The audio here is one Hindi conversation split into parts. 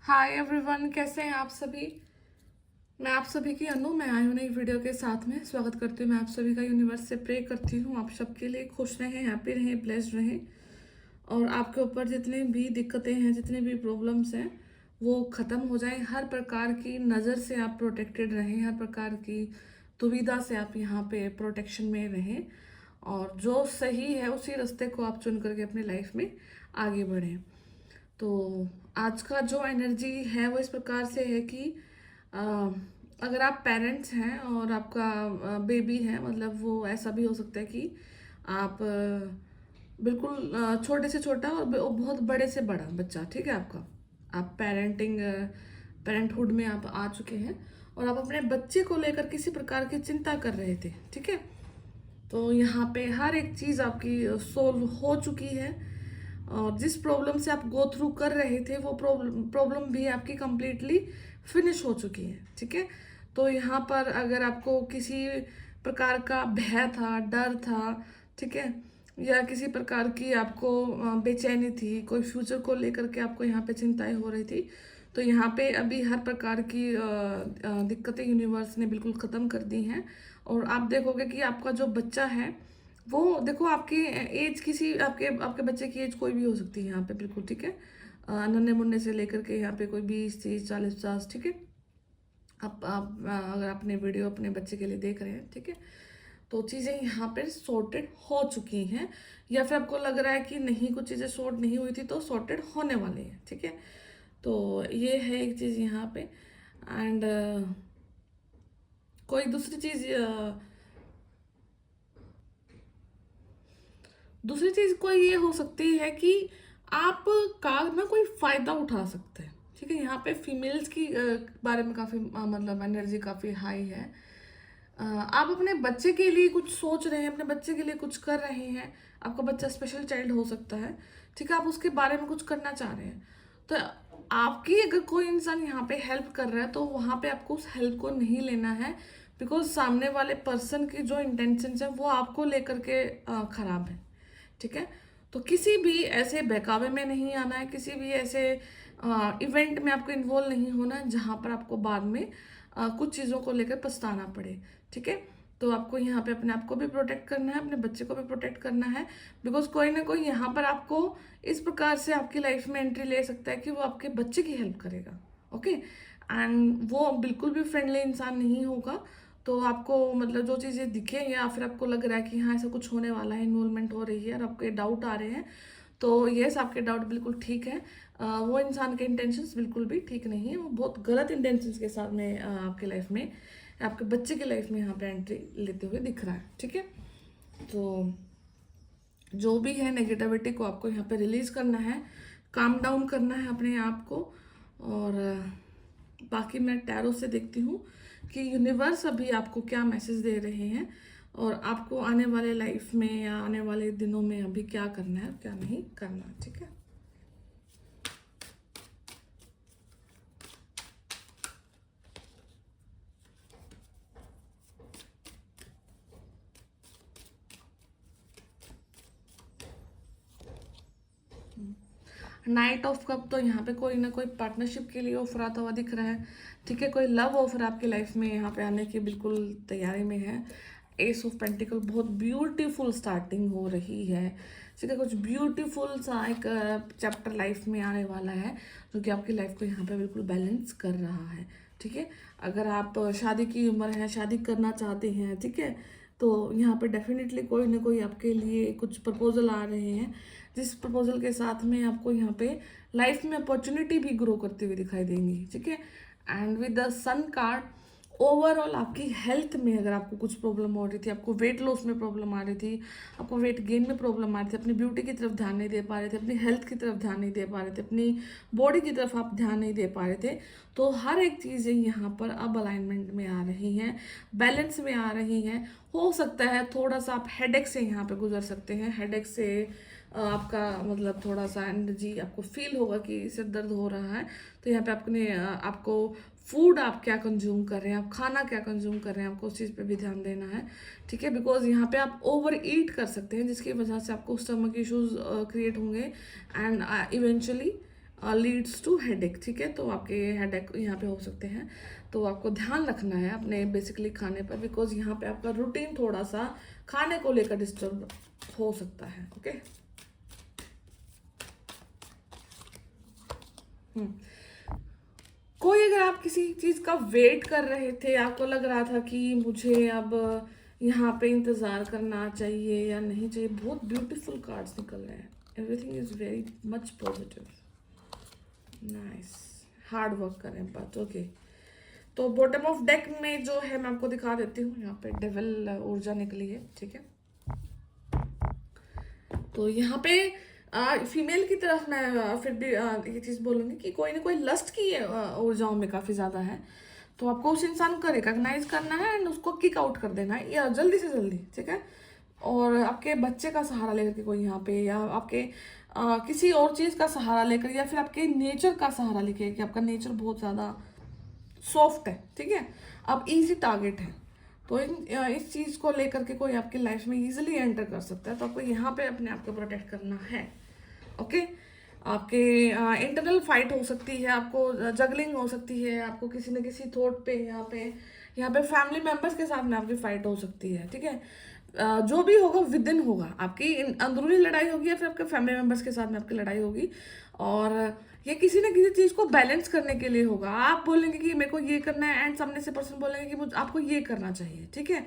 हाय एवरीवन, कैसे हैं आप सभी। मैं आप सभी की अनु, मैं आई हूँ नई वीडियो के साथ में। स्वागत करती हूँ मैं आप सभी का। यूनिवर्स से प्रे करती हूँ आप सबके लिए खुश रहें, हैप्पी रहें, ब्लेस्ड रहें, और आपके ऊपर जितनी भी दिक्कतें हैं, जितनी भी प्रॉब्लम्स हैं, वो ख़त्म हो जाएं। हर प्रकार की नज़र से आप प्रोटेक्टेड रहें, हर प्रकार की दुविधा से आप यहाँ पे प्रोटेक्शन में रहें, और जो सही है उसी रास्ते को आप चुन करके अपनी लाइफ में आगे बढ़ें। तो आज का जो एनर्जी है वो इस प्रकार से है कि अ, अगर आप पेरेंट्स हैं और आपका बेबी है, मतलब वो ऐसा भी हो सकता है कि आप बिल्कुल छोटे से छोटा और बहुत बड़े से बड़ा बच्चा, ठीक है आपका। आप पेरेंटहुड में आप आ चुके हैं और आप अपने बच्चे को लेकर किसी प्रकार की चिंता कर रहे थे, ठीक है। तो यहाँ पे हर एक चीज़ आपकी सोल्व हो चुकी है, और जिस प्रॉब्लम से आप गो थ्रू कर रहे थे वो प्रॉब्लम भी आपकी कंप्लीटली फिनिश हो चुकी है, ठीक है। तो यहाँ पर अगर आपको किसी प्रकार का भय था, डर था, ठीक है, या किसी प्रकार की आपको बेचैनी थी, कोई फ्यूचर को लेकर के आपको यहाँ पे चिंताएं हो रही थी, तो यहाँ पे अभी हर प्रकार की दिक्कतें यूनिवर्स ने बिल्कुल ख़त्म कर दी हैं। और आप देखोगे कि आपका जो बच्चा है वो, देखो आपकी एज किसी आपके आपके बच्चे की एज कोई भी हो सकती है यहाँ पे, बिल्कुल ठीक है। नन्हे मुन्ने से लेकर के यहाँ पे कोई 20 30 40 50, ठीक है। आप अगर अपने वीडियो अपने बच्चे के लिए देख रहे हैं, ठीक है, तो चीज़ें यहाँ पे सॉर्टेड हो चुकी हैं, या फिर आपको लग रहा है कि नहीं कुछ चीज़ें सॉर्ट नहीं हुई थी तो सॉर्टेड होने वाली है, ठीक है। तो ये है एक चीज़ यहाँ पे। एंड कोई दूसरी चीज़, दूसरी चीज कोई ये हो सकती है कि आप का ना कोई फायदा उठा सकते हैं, ठीक है। यहाँ पे फीमेल्स की बारे में काफी मतलब एनर्जी काफी हाई है। आप अपने बच्चे के लिए कुछ सोच रहे हैं, अपने बच्चे के लिए कुछ कर रहे हैं। आपका बच्चा स्पेशल चाइल्ड हो सकता है, ठीक है। आप उसके बारे में कुछ करना चाह रहे हैं, तो आपकी अगर कोई इंसान यहाँ पे हेल्प कर रहा है तो वहाँ पे आपको उस हेल्प को नहीं लेना है, बिकॉज सामने वाले पर्सन की जो इंटेंशन है वो आपको लेकर के खराब है, ठीक है। तो किसी भी ऐसे बहकावे में नहीं आना है, किसी भी ऐसे इवेंट में आपको इन्वॉल्व नहीं होना है जहाँ पर आपको बाद में कुछ चीज़ों को लेकर पछताना पड़े, ठीक है। तो आपको यहाँ पे अपने आप को भी प्रोटेक्ट करना है, अपने बच्चे को भी प्रोटेक्ट करना है, बिकॉज कोई ना कोई यहाँ पर आपको इस प्रकार से आपकी लाइफ में एंट्री ले सकता है कि वो आपके बच्चे की हेल्प करेगा, ओके। एंड वो बिल्कुल भी फ्रेंडली इंसान नहीं होगा। तो आपको मतलब जो चीज़ें दिखे या फिर आपको लग रहा है कि हाँ ऐसा कुछ होने वाला है, इन्वॉल्वमेंट हो रही है और आपके डाउट आ रहे हैं, तो यस आपके डाउट बिल्कुल ठीक है। वो इंसान के इंटेंशंस बिल्कुल भी ठीक नहीं है, वो बहुत गलत इंटेंशंस के साथ में आपके लाइफ में, आपके बच्चे की लाइफ में यहाँ पे एंट्री लेते हुए दिख रहा है, ठीक है। तो जो भी है नेगेटिविटी को आपको यहाँ पे रिलीज करना है, काम डाउन करना है अपने आप को। और बाकी मैं टैरो से देखती हूँ कि यूनिवर्स अभी आपको क्या मैसेज दे रहे हैं, और आपको आने वाले लाइफ में या आने वाले दिनों में अभी क्या करना है क्या नहीं करना, ठीक है। नाइट ऑफ कप, तो यहाँ पे कोई ना कोई पार्टनरशिप के लिए ऑफर आता हुआ दिख रहा है, ठीक है। कोई लव ऑफर आपकी लाइफ में यहाँ पे आने की बिल्कुल तैयारी में है। एस ऑफ पेंटिकल, बहुत ब्यूटीफुल स्टार्टिंग हो रही है, ठीक है। कुछ ब्यूटीफुल सा एक चैप्टर लाइफ में आने वाला है जो कि आपकी लाइफ को यहाँ पे बिल्कुल बैलेंस कर रहा है, ठीक है। अगर आप शादी की उम्र है, शादी करना चाहते हैं, ठीक है, तो यहाँ पे डेफिनेटली कोई ना कोई आपके लिए कुछ प्रपोजल आ रहे हैं, जिस प्रपोजल के साथ में आपको यहाँ पे लाइफ में अपॉर्चुनिटी भी ग्रो करती हुई दिखाई देंगी, ठीक है। And with the sun card, overall आपकी हेल्थ में अगर आपको कुछ प्रॉब्लम हो रही थी, आपको वेट लॉस में प्रॉब्लम आ रही थी, आपको वेट गेन में प्रॉब्लम आ रही थी, अपनी ब्यूटी की तरफ ध्यान नहीं दे पा रहे थे, अपनी हेल्थ की तरफ ध्यान नहीं दे पा रहे थे, अपनी बॉडी की तरफ आप ध्यान नहीं दे पा रहे थे, तो हर एक चीज़ें यहाँ पर अब अलाइनमेंट में आ रही हैं, बैलेंस में आ रही हैं। हो सकता है थोड़ा सा आप हेडेक से यहाँ पे गुजर सकते हैं, हेडेक से आपका मतलब थोड़ा सा एनर्जी आपको फील होगा कि सिर दर्द हो रहा है, तो यहाँ पे आपको फूड आप क्या कंज्यूम कर रहे हैं, आप खाना क्या कंज्यूम कर रहे हैं, आपको उस चीज़ पे भी ध्यान देना है, ठीक है। बिकॉज यहाँ पे आप ओवर ईट कर सकते हैं जिसकी वजह से आपको स्टमक इश्यूज क्रिएट होंगे, and eventually leads to headache, ठीक है। तो आपके हेडेक यहाँ पे हो सकते हैं, तो आपको ध्यान रखना है अपने बेसिकली खाने पर, बिकॉज यहाँ पे आपका रूटीन थोड़ा सा खाने को लेकर डिस्टर्ब हो सकता है। ओके। कोई अगर आप किसी चीज़ का वेट कर रहे थे, आपको लग रहा था कि मुझे अब यहाँ पे इंतज़ार करना चाहिए या नहीं चाहिए, बहुत ब्यूटीफुल कार्ड्स निकल रहे हैं। Everything is very much positive, nice. Hard work करें बट ओके। तो बॉटम ऑफ डेक में जो है मैं आपको दिखा देती हूँ, यहाँ पे डेविल ऊर्जा निकली है, ठीक है। तो यहाँ पे फीमेल की तरफ मैं फिर भी ये चीज़ बोलूँगी कि कोई ना कोई लस्ट की ऊर्जाओं में काफ़ी ज़्यादा है, तो आपको उस इंसान को रिकॉग्नाइज करना है एंड उसको किक आउट कर देना है या जल्दी से जल्दी, ठीक है। और आपके बच्चे का सहारा लेकर के कोई यहाँ पे, या आपके किसी और चीज़ का सहारा लेकर, या फिर आपके नेचर का सहारा लेके, कि आपका नेचर बहुत ज़्यादा सॉफ्ट है, ठीक है, आप इजी टारगेट है, तो इस चीज़ को लेकर के कोई आपकी लाइफ में इजीली एंटर कर सकता है, तो आपको यहाँ पे अपने आप को प्रोटेक्ट करना है। ओके। आपके इंटरनल फाइट हो सकती है, आपको जगलिंग हो सकती है, आपको किसी न किसी थॉट पे यहाँ पे फैमिली मेंबर्स के साथ में आपकी फाइट हो सकती है, ठीक है। जो भी होगा विद इन होगा, आपकी अंदरूनी लड़ाई होगी या फिर आपके फैमिली मेंबर्स के साथ में आपकी लड़ाई होगी, और ये किसी न किसी चीज़ को बैलेंस करने के लिए होगा। आप बोलेंगे कि मेरे को ये करना है एंड सामने से पर्सन बोलेंगे कि मुझे आपको ये करना चाहिए, ठीक है।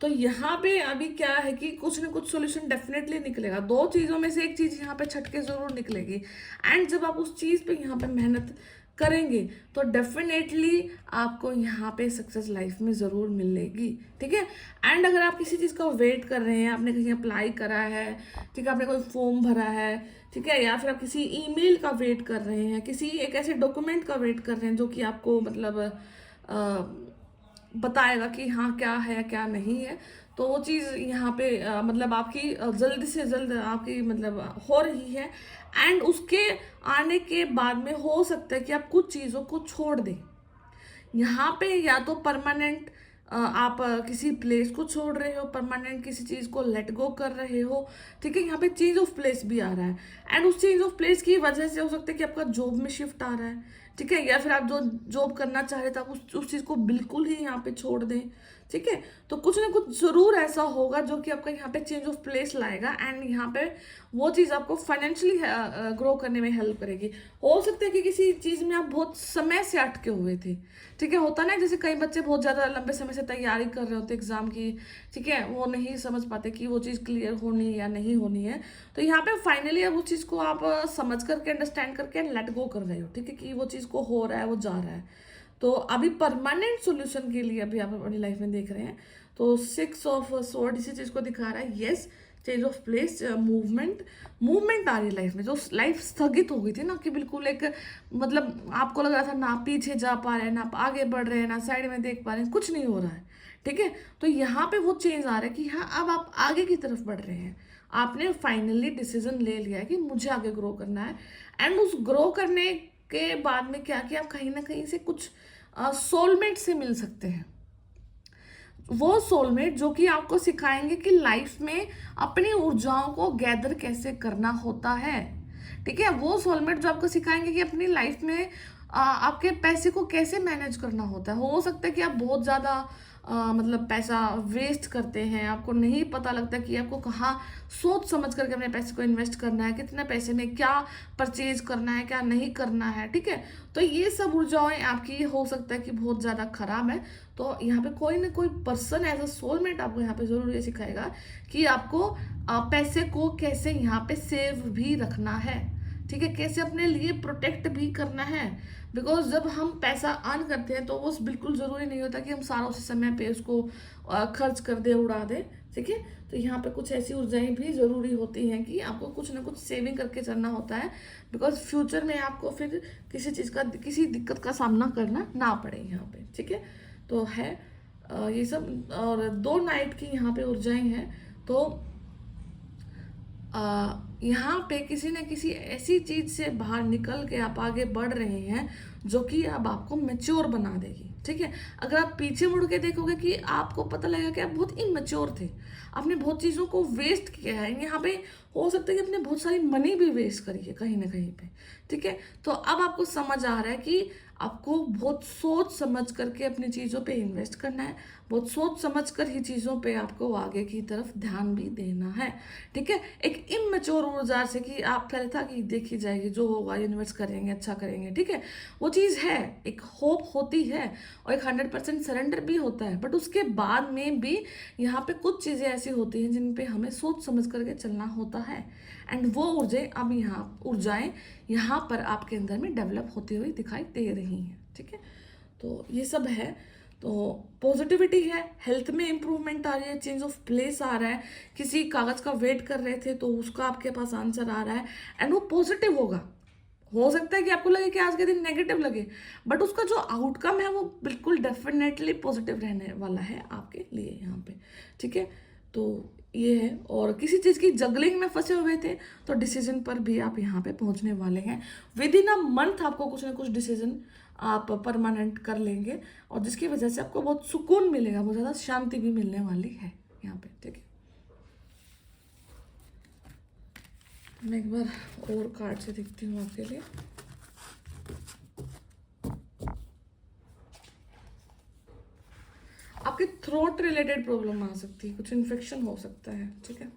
तो यहाँ पे अभी क्या है कि कुछ ना कुछ सोल्यूशन डेफिनेटली निकलेगा, दो चीज़ों में से एक चीज़ यहाँ पे छटके जरूर निकलेगी, एंड जब आप उस चीज़ पे यहाँ पे मेहनत करेंगे तो डेफिनेटली आपको यहाँ पे सक्सेस लाइफ में ज़रूर मिलेगी, ठीक है। एंड अगर आप किसी चीज़ का वेट कर रहे हैं, आपने कहीं अप्लाई करा है, ठीक है, आपने कोई फॉर्म भरा है, ठीक है, या फिर आप किसी ईमेल का वेट कर रहे हैं, किसी एक ऐसे डॉक्यूमेंट का वेट कर रहे हैं जो कि आपको मतलब बताएगा कि हाँ क्या है क्या नहीं है, तो वो चीज़ यहाँ पे मतलब आपकी जल्दी से जल्द आपकी मतलब हो रही है, एंड उसके आने के बाद में हो सकता है कि आप कुछ चीज़ों को छोड़ दें यहाँ पे, या तो परमानेंट आप किसी प्लेस को छोड़ रहे हो, परमानेंट किसी चीज़ को लेट गो कर रहे हो, ठीक है। यहाँ पे चेंज ऑफ प्लेस भी आ रहा है, एंड उस चेंज ऑफ प्लेस की वजह से हो सकता है कि आपका जॉब में शिफ्ट आ रहा है, ठीक है, या फिर आप जो जॉब करना चाह रहे थे आप उस चीज़ को बिल्कुल ही यहाँ पे छोड़ दें, ठीक है। तो कुछ ना कुछ ज़रूर ऐसा होगा जो कि आपका यहाँ पे चेंज ऑफ प्लेस लाएगा, एंड यहाँ पे वो चीज़ आपको फाइनेंशियली ग्रो करने में हेल्प करेगी। हो सकता है कि किसी चीज़ में आप बहुत समय से अटके हुए थे, ठीक है, होता ना, जैसे कई बच्चे बहुत ज़्यादा लंबे समय से तैयारी कर रहे होते एग्ज़ाम की, ठीक है, वो नहीं समझ पाते कि वो चीज़ क्लियर होनी है या नहीं होनी है, तो यहाँ पे फाइनली अब उस चीज़ को आप समझ करके अंडरस्टैंड करके लेट गो कर रहे हो, ठीक है, कि वो चीज़ को हो रहा है, वो जा रहा है। तो अभी परमानेंट सोल्यूशन के लिए अभी आप अपनी लाइफ में देख रहे हैं, तो 6 ऑफ स्वॉर्ड इसी चीज़ को दिखा रहा है, yes, change of place, movement आ रही है लाइफ में। जो लाइफ स्थगित हो गई थी ना, कि बिल्कुल एक मतलब आपको लग रहा था ना पीछे जा पा रहे हैं, ना आगे बढ़ रहे हैं, ना साइड में देख पा रहे हैं, कुछ नहीं हो रहा है, ठीक है। तो यहाँ पे वो चेंज आ रहा है कि हाँ अब आप आगे की तरफ बढ़ रहे हैं, आपने फाइनली डिसीजन ले लिया है कि मुझे आगे ग्रो करना है, एंड उस ग्रो करने के बाद में क्या कि आप कहीं ना कहीं से कुछ सोलमेट से मिल सकते हैं, वो सोलमेट जो कि आपको सिखाएंगे कि लाइफ में अपनी ऊर्जाओं को गैदर कैसे करना होता है, ठीक है। वो सोलमेट जो आपको सिखाएंगे कि अपनी लाइफ में आपके पैसे को कैसे मैनेज करना होता है। हो सकता है कि आप बहुत ज़्यादा मतलब पैसा वेस्ट करते हैं, आपको नहीं पता लगता कि आपको कहाँ सोच समझ करके अपने पैसे को इन्वेस्ट करना है, कितने पैसे में क्या परचेज करना है, क्या नहीं करना है, ठीक है। तो ये सब ऊर्जाएं आपकी हो सकता है कि बहुत ज़्यादा खराब है, तो यहाँ पे कोई ना कोई पर्सन एज अ सोलमेट आपको यहाँ पे जरूर ये सिखाएगा कि आपको पैसे को कैसे यहाँ पे सेव भी रखना है, ठीक है, कैसे अपने लिए प्रोटेक्ट भी करना है। बिकॉज जब हम पैसा अर्न करते हैं तो वो बिल्कुल ज़रूरी नहीं होता कि हम सारा उसी समय पे उसको खर्च कर दे, उड़ा दे, ठीक है। तो यहाँ पे कुछ ऐसी ऊर्जाएं भी ज़रूरी होती हैं कि आपको कुछ ना कुछ सेविंग करके चलना होता है, बिकॉज फ्यूचर में आपको फिर किसी चीज़ का किसी दिक्कत का सामना करना ना पड़े यहाँ पे, ठीक है। तो है ये सब, और 2 नाइट की यहाँ पे ऊर्जाएं हैं, तो यहाँ पे किसी न किसी ऐसी चीज से बाहर निकल के आप आगे बढ़ रहे हैं जो कि अब आपको मेच्योर बना देगी। ठीक है, अगर आप पीछे मुड़ के देखोगे कि आपको पता लगेगा कि आप बहुत इमेच्योर थे, आपने बहुत चीज़ों को वेस्ट किया है। यहाँ पे हो सकता है कि आपने बहुत सारी मनी भी वेस्ट करी है कहीं ना कहीं पे। ठीक है, तो अब आपको समझ आ रहा है कि आपको बहुत सोच समझ करके अपनी चीज़ों पे इन्वेस्ट करना है, बहुत सोच समझ कर ही चीज़ों पे आपको आगे की तरफ ध्यान भी देना है। ठीक है, एक इमेच्योर ऊर्जा से कि आप पहले था कि देखी जाएगी जो होगा, इन्वेस्ट करेंगे अच्छा करेंगे। ठीक है, वो चीज़ है, एक होप होती है और एक 100% सरेंडर भी होता है, बट उसके बाद में भी यहाँ पे कुछ चीज़ें ऐसी होती हैं जिन पे हमें सोच समझ करके चलना होता है। एंड वो ऊर्जाएं यहाँ पर आपके अंदर में डेवलप होती हुई दिखाई दे रही हैं। ठीक है, तो ये सब है। तो पॉजिटिविटी है, हेल्थ में इंप्रूवमेंट आ रही है, चेंज ऑफ प्लेस आ रहा है, किसी कागज का वेट कर रहे थे तो उसका आपके पास आंसर आ रहा है एंड वो पॉजिटिव होगा। हो सकता है कि आपको लगे कि आज के दिन नेगेटिव लगे, बट उसका जो आउटकम है वो बिल्कुल डेफिनेटली पॉजिटिव रहने वाला है आपके लिए यहाँ पे। ठीक है, तो ये है। और किसी चीज़ की जगलिंग में फंसे हुए थे तो डिसीजन पर भी आप यहाँ पे पहुँचने वाले हैं। विद इन अ मंथ आपको कुछ ना कुछ डिसीजन आप परमानेंट कर लेंगे और जिसकी वजह से आपको बहुत सुकून मिलेगा, बहुत ज़्यादा शांति भी मिलने वाली है यहाँ पे। ठीक है, मैं एक बार और कार्ड से देखती हूँ आपके लिए। आपके थ्रोट रिलेटेड प्रॉब्लम आ सकती है, कुछ इन्फेक्शन हो सकता है। ठीक है,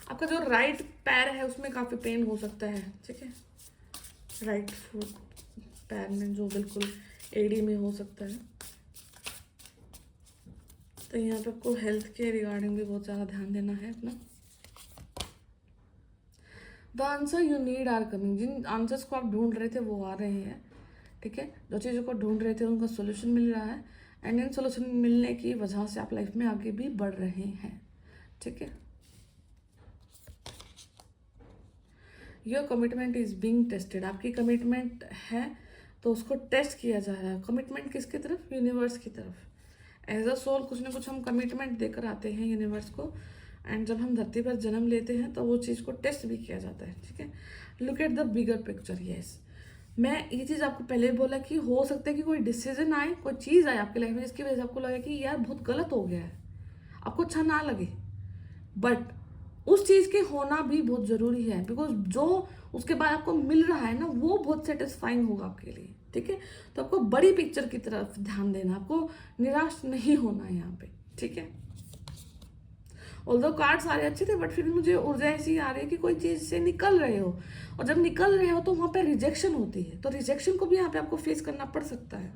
आपका जो राइट पैर है उसमें काफ़ी पेन हो सकता है। ठीक है, राइट फुट पैर में जो बिल्कुल एड़ी में हो सकता है, तो यहाँ पे आपको हेल्थ के रिगार्डिंग भी बहुत ज़्यादा ध्यान देना है अपना। The answer you need are coming, जिन आंसर्स को आप ढूंढ रहे थे वो आ रहे हैं। ठीक है, जो चीज़ों को ढूंढ रहे थे उनका सोल्यूशन मिल रहा है एंड इन सोल्यूशन मिलने की वजह से आप लाइफ में आगे भी बढ़ रहे हैं। ठीक है, your commitment is being tested, आपकी कमिटमेंट है तो उसको टेस्ट किया जा रहा है। कमिटमेंट किसकी तरफ? यूनिवर्स की तरफ। एज अ सोल कुछ ना कुछ हम कमिटमेंट देकर आते हैं यूनिवर्स को एंड जब हम धरती पर जन्म लेते हैं तो वो चीज़ को टेस्ट भी किया जाता है। ठीक है, look at the bigger picture. Yes, मैं ये चीज़ आपको पहले बोला कि हो सकता है कि कोई डिसीजन आए, कोई चीज़ आए आपकी लाइफ में जिसकी वजह से आपको लगे कि यार बहुत गलत हो गया है, आपको अच्छा ना लगे, बट उस चीज़ के होना भी बहुत ज़रूरी है बिकॉज जो उसके बाद आपको मिल रहा है ना वो बहुत सेटिस्फाइंग होगा आपके लिए। ठीक है, तो आपको बड़ी पिक्चर की तरफ ध्यान देना, आपको निराश नहीं होना है यहाँ पे। ठीक है, ऑल्दो कार्ड सारे अच्छे थे बट फिर मुझे ऊर्जा ऐसी आ रही है कि कोई चीज़ से निकल रहे हो और जब निकल रहे हो तो वहाँ पे रिजेक्शन होती है, तो रिजेक्शन को भी यहाँ पे आपको फेस करना पड़ सकता है।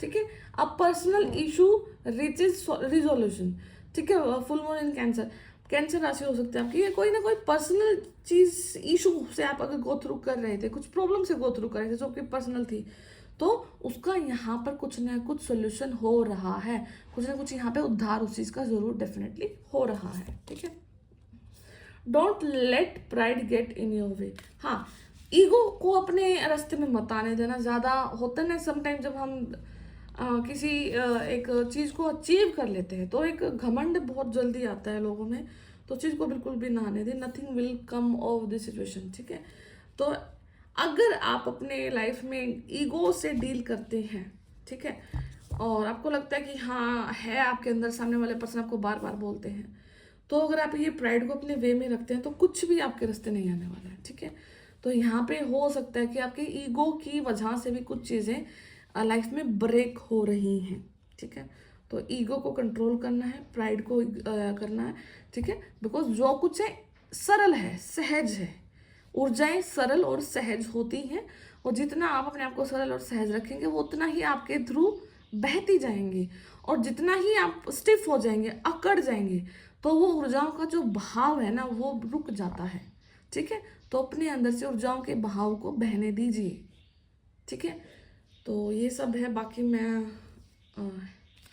ठीक है, अब पर्सनल इशू रीचेज रिजोल्यूशन। ठीक है, full moon in cancer, cancer राशि हो सकती है आपकी, ये कोई ना कोई पर्सनल चीज इशू से आप अगर गो थ्रू कर रहे थे, कुछ प्रॉब्लम से गो थ्रू कर रहे थे जो आपकी पर्सनल थी, तो उसका यहाँ पर कुछ ना कुछ सोल्यूशन हो रहा है, कुछ ना कुछ यहाँ पे उद्धार उस चीज का जरूर डेफिनेटली हो रहा है। ठीक है, don't let pride get in your way. हाँ, ईगो को अपने रास्ते में मत आने देना। ज़्यादा होता है ना समटाइम जब हम किसी एक चीज़ को अचीव कर लेते हैं तो एक घमंड बहुत जल्दी आता है लोगों में, तो चीज़ को बिल्कुल भी ना आने दें। Nothing will come of this situation. ठीक है, तो अगर आप अपने लाइफ में ईगो से डील करते हैं, ठीक है, और आपको लगता है कि हाँ है आपके अंदर, सामने वाले पर्सन आपको बार बार बोलते हैं, तो अगर आप ये प्राइड को अपने वे में रखते हैं तो कुछ भी आपके रास्ते नहीं आने वाला है। ठीक है, तो यहाँ पे हो सकता है कि आपके ईगो की वजह से भी कुछ चीज़ें लाइफ में ब्रेक हो रही हैं। ठीक है, तो ईगो को कंट्रोल करना है, प्राइड को करना है। ठीक है, बिकॉज जो कुछ है सरल है, सहज है, ऊर्जाएं सरल और सहज होती हैं और जितना आप अपने आप को सरल और सहज रखेंगे वो उतना ही आपके थ्रू बहती जाएंगी, और जितना ही आप स्टिफ हो जाएंगे, अकड़ जाएंगे, तो वो ऊर्जाओं का जो बहाव है ना वो रुक जाता है। ठीक है, तो अपने अंदर से ऊर्जाओं के बहाव को बहने दीजिए। ठीक है, तो ये सब है। बाकी मैं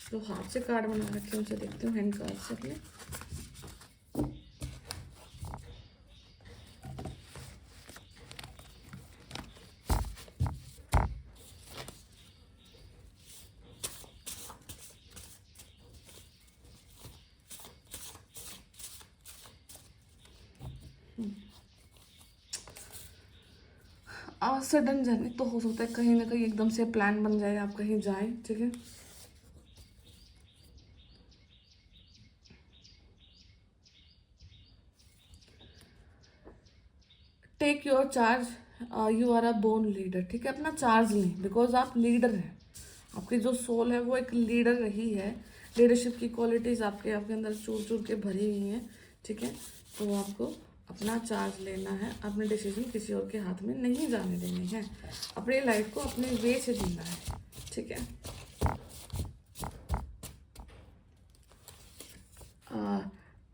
जो हाथ से कार्ड बना रखे हैं उनसे देखती हूँ, हैंड कार्ड से अपने। सडन जर्नी तो हो सकता है कहीं ना कहीं एकदम से प्लान बन जाए, आप कहीं जाए, ठीक है। Take your charge, you are a born leader, ठीक है। अपना चार्ज लें, बिकॉज आप लीडर हैं। आपकी जो सोल है वो एक लीडर रही है। लीडरशिप की क्वालिटीज आपके आपके अंदर चूर चूर के भरी हुई हैं, ठीक है। तो आपको अपना चार्ज लेना है, अपने डिसीजन किसी और के हाथ में नहीं जाने देने हैं, अपनी लाइफ को अपने वे से जीना है, ठीक है।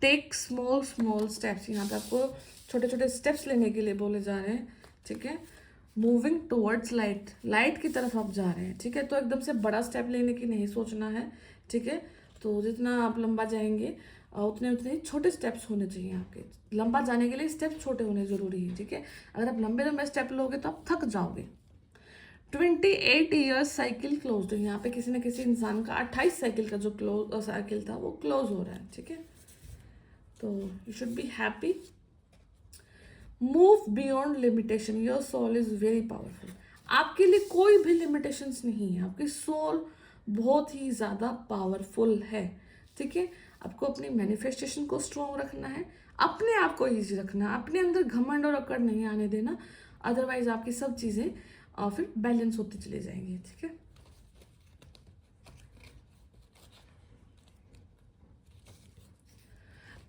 टेक स्मॉल स्मॉल स्टेप्स, यहाँ पे आपको छोटे छोटे स्टेप्स लेने के लिए बोले जा रहे हैं, ठीक है। मूविंग टुवर्ड्स लाइट, लाइट की तरफ आप जा रहे हैं, ठीक है। तो एकदम से बड़ा स्टेप लेने की नहीं सोचना है, ठीक है। तो जितना आप लंबा जाएंगे उतने उतने ही छोटे स्टेप्स होने चाहिए आपके। लंबा जाने के लिए स्टेप छोटे होने जरूरी है, ठीक है। अगर आप लंबे लंबे स्टेप लोगे तो आप थक जाओगे। 28 ईयर्स साइकिल क्लोज, यहाँ पे किसी न किसी इंसान का 28 साइकिल का जो साइकिल था वो क्लोज हो रहा है, ठीक है। तो you should be happy. Move beyond limitation, your soul is very powerful. आपके लिए कोई भी लिमिटेशंस नहीं है, आपकी सोल बहुत ही ज़्यादा पावरफुल है, ठीक है। आपको अपनी मैनिफेस्टेशन को स्ट्रॉन्ग रखना है, अपने आप को ईजी रखना है, अपने अंदर घमंड और अकड़ नहीं आने देना, अदरवाइज आपकी सब चीज़ें फिर बैलेंस होती चली जाएंगी, ठीक है।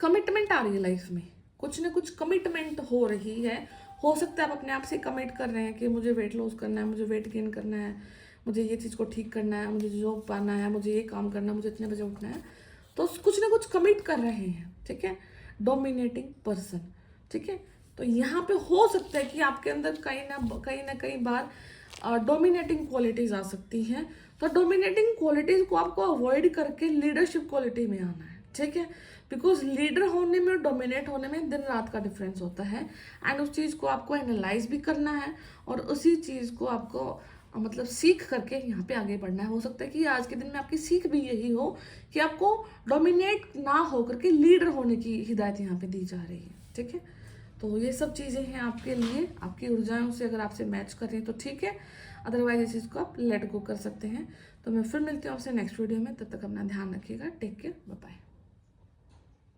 कमिटमेंट आ रही है लाइफ में, कुछ ना कुछ कमिटमेंट हो रही है। हो सकता है आप अपने आप से कमिट कर रहे हैं कि मुझे वेट लॉस करना है, मुझे वेट गेन करना है, मुझे ये चीज़ को ठीक करना है, मुझे जॉब पाना है, मुझे ये काम करना है, मुझे इतने बजे उठना है। तो कुछ ना कुछ कमिट कर रहे हैं, ठीक है। डोमिनेटिंग पर्सन, ठीक है। तो यहाँ पे हो सकता है कि आपके अंदर कहीं ना कहीं बार डोमिनेटिंग क्वालिटीज आ सकती हैं। तो डोमिनेटिंग क्वालिटीज को आपको अवॉइड करके लीडरशिप क्वालिटी में आना है, ठीक है। बिकॉज लीडर होने में और डोमिनेट होने में दिन रात का डिफरेंस होता है। एंड उस चीज़ को आपको एनालाइज भी करना है और उसी चीज़ को आपको मतलब सीख करके यहाँ पे आगे बढ़ना है। हो सकता है कि आज के दिन में आपकी सीख भी यही हो कि आपको डोमिनेट ना हो करके लीडर होने की हिदायत यहाँ पे दी जा रही है, ठीक है। तो ये सब चीज़ें हैं आपके लिए, आपकी ऊर्जाओं से अगर आपसे मैच कर रही है तो ठीक है, अदरवाइज इस चीज़ को आप लेट गो कर सकते हैं। तो मैं फिर मिलती हूँ आपसे नेक्स्ट वीडियो में, तब तक अपना ध्यान रखिएगा। Take care, bye bye.